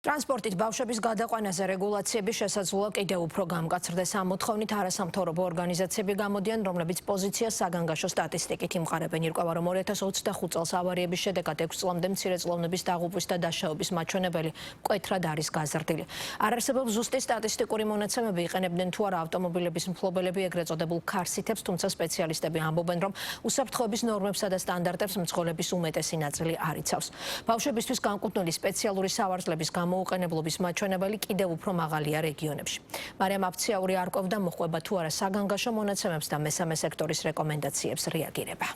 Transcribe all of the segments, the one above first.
ტრანსპორტით ბავშვების გადაყვანაზე რეგულაციები შესაძლოა კიდევ უფრო გამკაცრდეს. ამ მოთხოვნით არასამთავრობო ორგანიზაციები გამოდიან, რომლებიც პოზიციას საგანგაშო სტატისტიკით იმყარებენ. ირკვევა, რომ 2025 წელს ავარიების შედეგად 6 წლამდე მცირეწლოვნების დაღუპვის და დაშავების მაჩვენებელი მკვეთრად არის გაზრდილი. არ არსებობს ზუსტი სტატისტიკური მონაცემები, იყენებდნენ თუ არა ავტომობილების მფლობელები ეგრეთ წოდებულ ქარსითებს, თუმცა სპეციალისტები ამბობენ, რომ უსაფრთხოების ნორმებსა და სტანდარტებს მძღოლების უმეტესი ნაწილი არ იცავს. ბავშვებისთვის განკუთვნილი სპეციალური სავარძლების უყენებლობის მაჩვენებელი კიდევ უფრო მაღალია რეგიონებში. მარიამ აფციაური არ ყვევდა მოხვება თუ არა საგანგაშო მონაცემებს და მესამე სექტორის რეკომენდაციებს რეაგირება.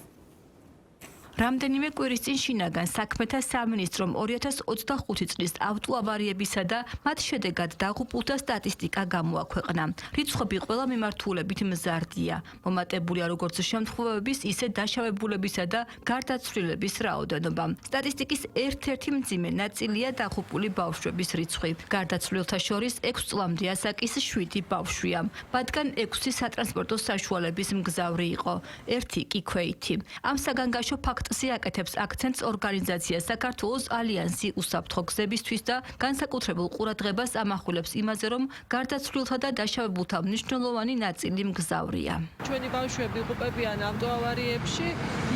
რამდენიმე კვირის წინ შინაგან საქმეთა სამინისტრომ 2025 წლის ავტოავარიებისა და მათ შედეგად დაღუპულთა სტატისტიკა გამოაქვეყნა. რიცხვები ყველა მიმართულებით მზარდია. მომატებულია როგორც შემთხვევების, ისე დაშავებულებისა და გარდაცვლილების რაოდენობა. სტატისტიკის ერთ-ერთი მძიმე ნაწილია დაღუპული ბავშვების რიცხვი. გარდაცვლილთა შორის 6 წლამდე ასაკის 7 ბავშვია. მათგან 6 სატრანსპორტო საშუალების მგზავრი იყო, 1 კი ქვეითი. ამ საგანგაშო ფაქტს აკეთებს აქცენტს ორგანიზაცია საქართველოს ალიანსი უსაფრთხო გზებისთვის და განსაკუთრებულ ყურადღებას ამახვილებს იმაზე, რომ გარდაცვლილთა და დაშავებულთა მნიშვნელოვანი ნაწილი მგზავრია. ჩვენი ბავშვები იღუპებიან ავტოავარიებში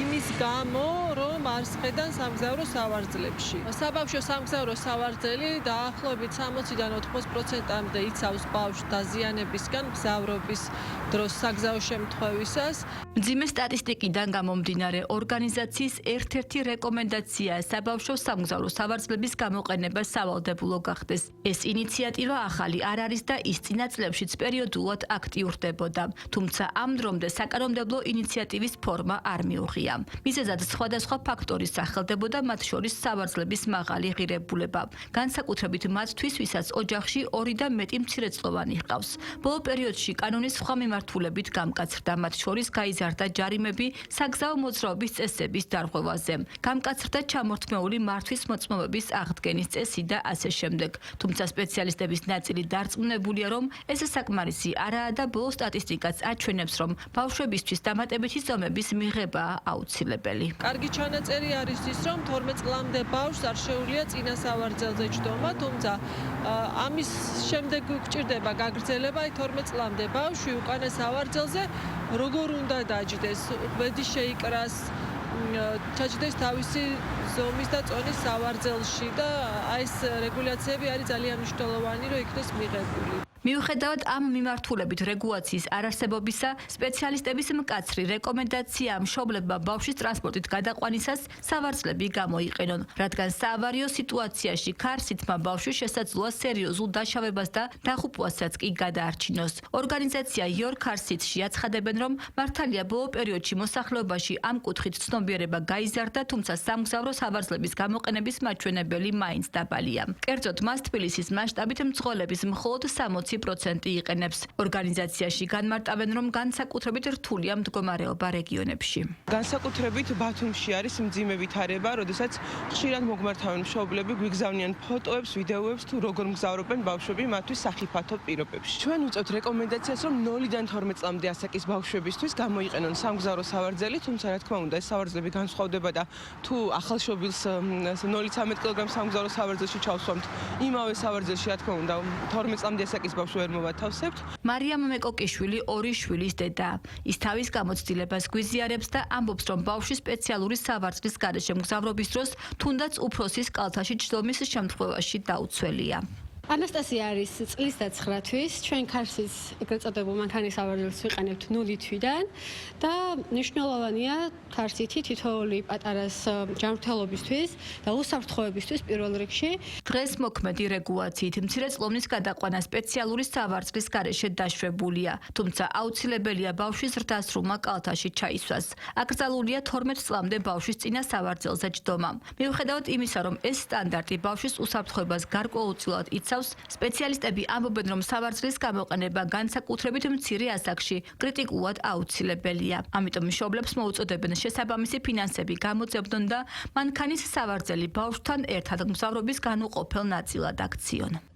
იმის გამო, რომ არ სხედან სამგზავრო სავარძლებში. საბავშვო სამგზავრო სავარძლი დაახლოებით 60-დან 80%-მდე იცავს ბავშვს დაზიანებისგან მგზავრობის დროს საგზაო შემთხვევისას. მძიმე სტატისტიკიდან გამომდინარე ორგანიზაციის ერთ-ერთი რეკომენდაცია საბავშვო სამგზავრო სავარძლების გამოყენება სავალდებულო გახდეს. ეს ინიციატივა ახალი არ არის და ის წინა წლებშიც პერიოდულად აქტიურდებოდა. თუმცა ამ დრომდე საკანონმდებლო ინიციატივის ფორმა არ მიუღია. მიზეზად სხვადასხვა ფაქტორი სახელდებოდა, მათ შორის სავარძლების მაღალი ღირებულება. განსაკუთრებით მათთვის, ვისაც ოჯახში 2 და მეტი მცირეწლოვანი ჰყავს. ბოლო პერიოდში კანონის სხვა მიმართულებით გამკაცრდა, მათ შორის გაიზარდა ჯარიმები საგზაო მოძრაობის წესების დარღვევაზე. გამკაცრდა ჩამორთმეული მართვის მოწმობების აღდგენის წესი და ასე შემდეგ. თუმცა სპეციალისტების ნაწილი დარწმუნებულია, რომ ეს საკმარისი არაა და ბოლო სტატისტიკაც აჩვენებს, რომ ბავშვებისთვის დამატებითი ზომების მიღებაა აუცილებელი. კარგი ჩანაწერი არის ის, რომ 12 წლამდე ბავშვს არ შეუძლია წინა სავარძელზე ჯდომა, თუმცა ამის შემდეგ გვჭირდება გაგრძელება 12 წლამდე ბავშვი უკანა სავარძელზე როგორ უნდა დაჯდეს, ღვედი შეიკრას, ჩაჯდეს თავისი ზომის და წონის სავარძელში და ეს რეგულაციები არის ძალიან მნიშვნელოვანი, რომ იქნეს მიღებული. მიუხედავად ამ მიმართულებით რეგულაციის არარსებობისა, სპეციალისტების მკაცრი რეკომენდაცია მშობლებმა ბავშვის ტრანსპორტით გადაყვანისას სავარძლები გამოიყენონ, რადგან საავარიო სიტუაციაში ქარსითმა ბავშვი შესაძლოა სერიოზულ დაშავებას და დაღუპვასაც კი გადაარჩინოს. ორგანიზაცია Your Car Seat-ში აცხადებენ, რომ მართალია ბოლო პერიოდში მოსახლეობაში ამ კუთხით ცნობიერება გაიზარდა, თუმცა სამგზავრო სავარძლების გამოყენების მაჩვენებელი მაინც დაბალია. კერძოდ, მას თბილისის მასშტაბით მძღოლების მხოლოდ 60% იყენებს. ორგანიზაციაში განმარტავენ, რომ განსაკუთრებით რთულია მდგომარეობა რეგიონებში. განსაკუთრებით ბათუმში არის მძიმე ვითარება, როდესაც ხშირად მოგმართავენ მშობლები, გვიგზავნიან ფოტოებს, ვიდეოებს თუ როგორ მგზავრობენ ბავშვები მათთვის სახიფათო პირობებში. ჩვენ ვუწევთ რეკომენდაციას, რომ 0-დან 12 წლამდე ასაკის ბავშვებისთვის გამოიყენონ სამგზავრო სავარძელი, თუმცა რა თქმა უნდა ეს სავარძლები განსხვავდება და თუ ახალშობილს 0-13 კილოგრამ სამგზავრო სავარძელში ჩავსვამთ, იმავე სავარძელში რა თქმა უნდა 12 წლამდე ასაკის ბავშვი ვერ მოვათავსებთ. მარიამ მეკოკიშვილი 2 შვილის დედა. ის თავის გამოცდილებას გვიზიარებს და ამბობს, რომ ბავშვის სპეციალური სავარძლის გარეშე მგზავრობის დროს თუნდაც უფროსის კალთაში ჯდომის შემთხვევაში დაუცველია. ანასტასია არის წლის და 9 თვის. ჩვენ ქარსის ეგრეთ წოდებულ მანქანის სავარძელს ვიყენებთ 0 თვიდან და მნიშვნელოვანია ქარსითი თითოეული პატარას ჯანმრთელობისთვის და უსაფრთხოებისთვის პირველ რიგში. დღეს მოქმედი რეგულაციით მცირეწლოვნის გადაყვანა სპეციალური სავარძლის გარეშე დაშვებულია, თუმცა აუცილებელია ბავშვის ზრდასრულმა კალთაში ჩაისვას. აკრძალულია 12 წლამდე ბავშვის წინა სავარძელზე ჯდომა. მიუხედავად იმისა, რომ ეს სტანდარტი ბავშვის უსაფრთხოებას გარკვეულწილად იცავს, სპეციალისტები ამბობენ, რომ სავარძლის გამოყენება განსაკუთრებით მცირე ასაკში კრიტიკულად აუცილებელია. ამიტომ მშობლებს მოუწოდებენ შესაბამისი ფინანსები გამოძებნონ და მანქანის სავარძელი ბავშვთან ერთად მგზავრობის განუყოფელ ნაწილად აქციონ.